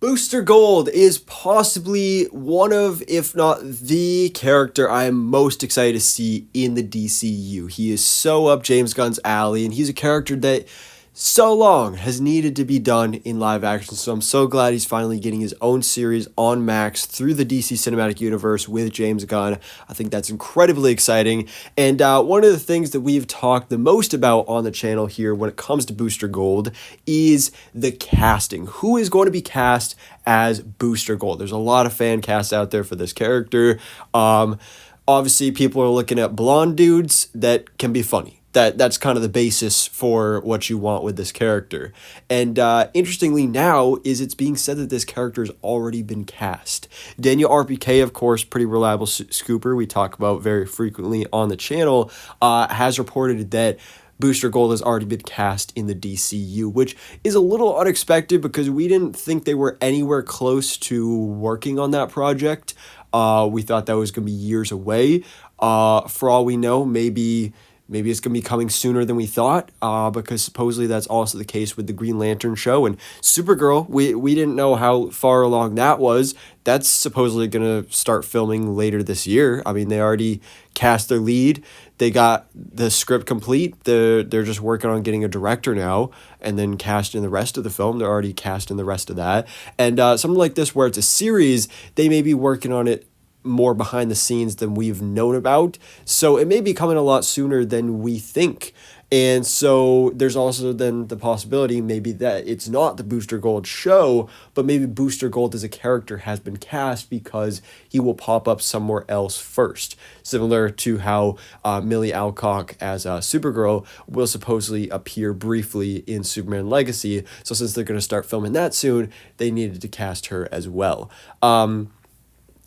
Booster Gold is possibly one of, if not the character I am most excited to see in the DCU. He is so up James Gunn's alley, and he's a character that so long has needed to be done in live action. So I'm so glad he's finally getting his own series on Max through the DC Cinematic Universe with James Gunn. I think that's incredibly exciting. And one of the things that we've talked the most about on the channel here when it comes to Booster Gold is the casting. Who is going to be cast as Booster Gold? There's a lot of fan casts out there for this character. Obviously, people are looking at blonde dudes that can be funny. That's kind of the basis for what you want with this character. And interestingly now is it's being said that this character has already been cast. Daniel RPK, of course, pretty reliable scooper we talk about very frequently on the channel, has reported that Booster Gold has already been cast in the DCU, which is a little unexpected because we didn't think they were anywhere close to working on that project. We thought that was going to be years away. For all we know, maybe it's going to be coming sooner than we thought, because supposedly that's also the case with the Green Lantern show. And Supergirl, we didn't know how far along that was. That's supposedly going to start filming later this year. I mean, they already cast their lead. They got the script complete. They're just working on getting a director now and then casting the rest of the film. They're already casting the rest of that. And something like this where it's a series, they may be working on it more behind the scenes than we've known about. So it may be coming a lot sooner than we think. And so there's also then the possibility maybe that it's not the Booster Gold show, but maybe Booster Gold as a character has been cast because he will pop up somewhere else first. Similar to how Millie Alcock as Supergirl will supposedly appear briefly in Superman Legacy. So since they're going to start filming that soon, they needed to cast her as well.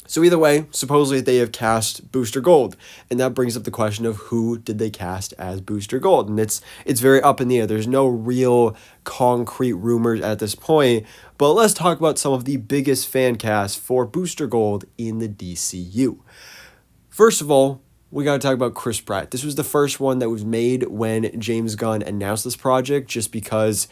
So either way, supposedly they have cast Booster Gold, and that brings up the question of who did they cast as Booster Gold, and it's very up in the air. There's no real concrete rumors at this point, but let's talk about some of the biggest fan casts for Booster Gold in the DCU. First of all, we got to talk about Chris Pratt. This was the first one that was made when James Gunn announced this project, just because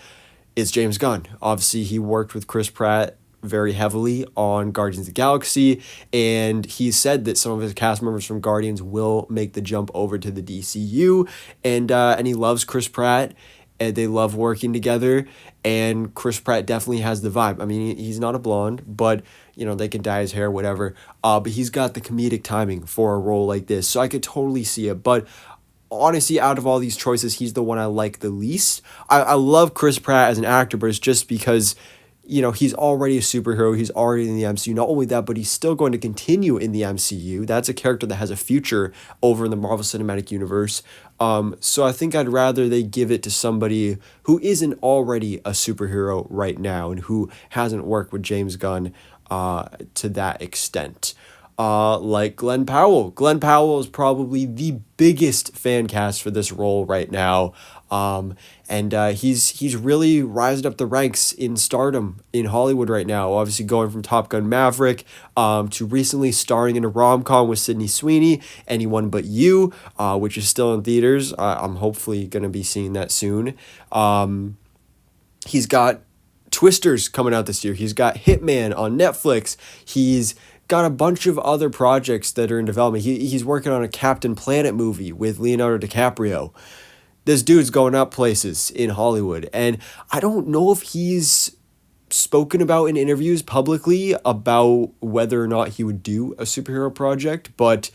it's James Gunn. Obviously, he worked with Chris Pratt very heavily on Guardians of the Galaxy, and he said that some of his cast members from Guardians will make the jump over to the DCU, and he loves Chris Pratt, and they love working together, and Chris Pratt definitely has the vibe. I mean, he's not a blonde, but, you know, they can dye his hair, whatever, but he's got the comedic timing for a role like this, so I could totally see it, but honestly, out of all these choices, he's the one I like the least. I love Chris Pratt as an actor, but it's just because, you know, he's already a superhero. He's already in the MCU. Not only that, but he's still going to continue in the MCU. That's a character that has a future over in the Marvel Cinematic Universe. So I think I'd rather they give it to somebody who isn't already a superhero right now and who hasn't worked with James Gunn to that extent. Like Glenn Powell. Glenn Powell is probably the biggest fan cast for this role right now. And he's really rising up the ranks in stardom in Hollywood right now. Obviously going from Top Gun Maverick to recently starring in a rom-com with Sydney Sweeney, Anyone But You, which is still in theaters. I'm hopefully going to be seeing that soon. He's got Twisters coming out this year. He's got Hitman on Netflix. He's got a bunch of other projects that are in development. He's working on a Captain Planet movie with Leonardo DiCaprio. This dude's going up places in Hollywood, and I don't know if he's spoken about in interviews publicly about whether or not he would do a superhero project, but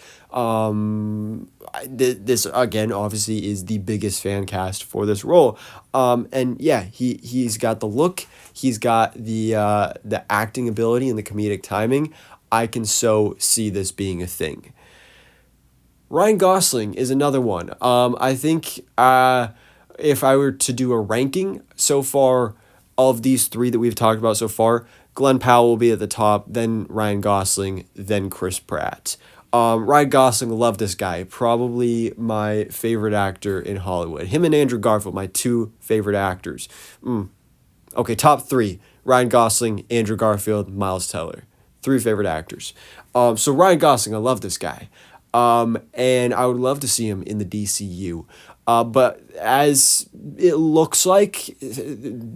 this again obviously is the biggest fan cast for this role. And yeah, he's got the look, he's got the acting ability and the comedic timing. I can so see this being a thing. Ryan Gosling is another one. I think if I were to do a ranking so far of these three that we've talked about so far, Glenn Powell will be at the top, then Ryan Gosling, then Chris Pratt. Ryan Gosling, love this guy. Probably my favorite actor in Hollywood. Him and Andrew Garfield, my two favorite actors. Okay, top three. Ryan Gosling, Andrew Garfield, Miles Teller. Three favorite actors. So Ryan Gosling, I love this guy. And I would love to see him in the DCU. But as it looks like,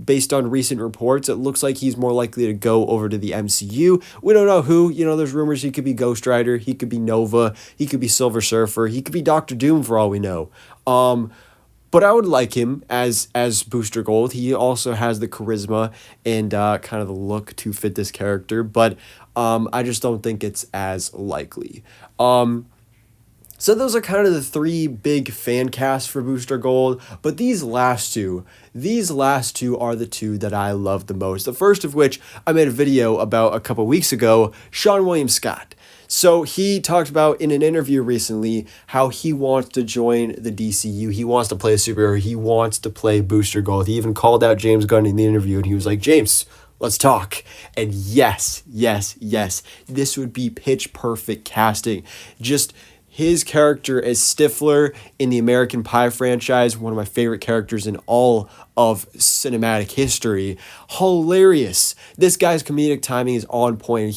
based on recent reports, it looks like he's more likely to go over to the MCU. We don't know who. There's rumors he could be Ghost Rider, he could be Nova, he could be Silver Surfer, he could be Doctor Doom for all we know. But I would like him as Booster Gold. He also has the charisma and kind of the look to fit this character, but I just don't think it's as likely. So those are kind of the three big fan casts for Booster Gold, but these last two are the two that I love the most. The first of which I made a video about a couple weeks ago, Sean William Scott. So he talked about in an interview recently how he wants to join the DCU. He wants to play a superhero. He wants to play Booster Gold. He even called out James Gunn in the interview, and he was like, James, let's talk. And yes, this would be pitch perfect casting. Just his character as Stifler in the American Pie franchise, one of my favorite characters in all of cinematic history. Hilarious. This guy's comedic timing is on point.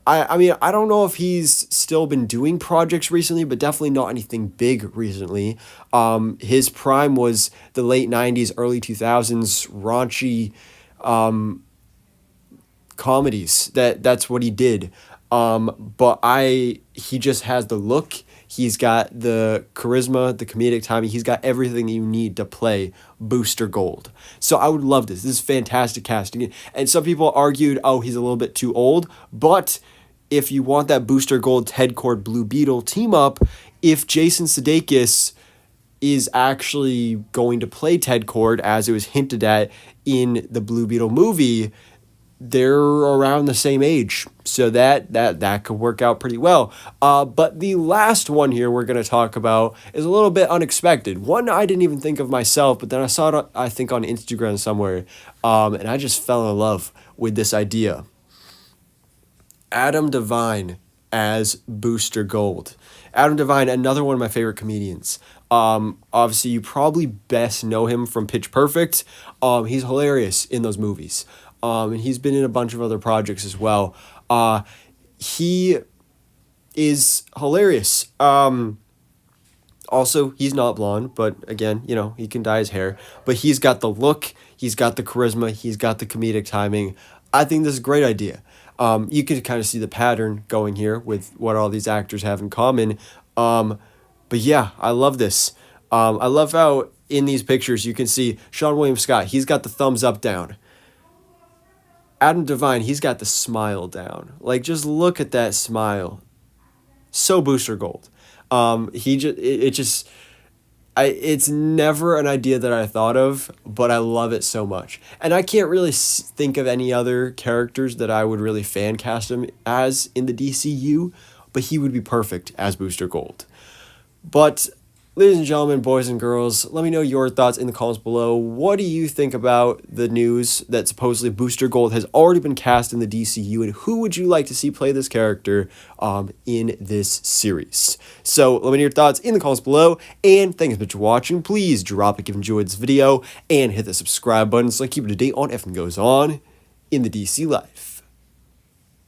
I mean, I don't know if he's still been doing projects recently, but definitely not anything big recently. His prime was the late 90s, early 2000s, raunchy comedies. That's what he did. But he just has the look, he's got the charisma, the comedic timing, he's got everything you need to play Booster Gold. So I would love this. This is fantastic casting. And some people argued, oh, he's a little bit too old, but if you want that Booster Gold Ted Kord Blue Beetle team up, if Jason Sudeikis is actually going to play Ted Kord, as it was hinted at in the Blue Beetle movie, they're around the same age, so that could work out pretty well. But the last one here we're going to talk about is a little bit unexpected. One I didn't even think of myself, but then I saw it, I think, on Instagram somewhere, and I just fell in love with this idea. Adam DeVine as Booster Gold. Adam DeVine, another one of my favorite comedians. Obviously, you probably best know him from Pitch Perfect. He's hilarious in those movies. And he's been in a bunch of other projects as well. He is hilarious. Also, he's not blonde, but again, he can dye his hair. But he's got the look, he's got the charisma, he's got the comedic timing. I think this is a great idea. You can kind of see the pattern going here with what all these actors have in common. But yeah, I love this. I love how in these pictures you can see Sean William Scott. He's got the thumbs up down. Adam DeVine, he's got the smile down. Like, just look at that smile. So Booster Gold. It's never an idea that I thought of, but I love it so much. And I can't really think of any other characters that I would really fan cast him as in the DCU, but he would be perfect as Booster Gold. But ladies and gentlemen, boys and girls, let me know your thoughts in the comments below. What do you think about the news that supposedly Booster Gold has already been cast in the DCU, and who would you like to see play this character in this series? So let me know your thoughts in the comments below, and thanks so much for watching. Please drop a like if you enjoyed this video, and hit the subscribe button so I keep up to date on everything goes on in the DC life.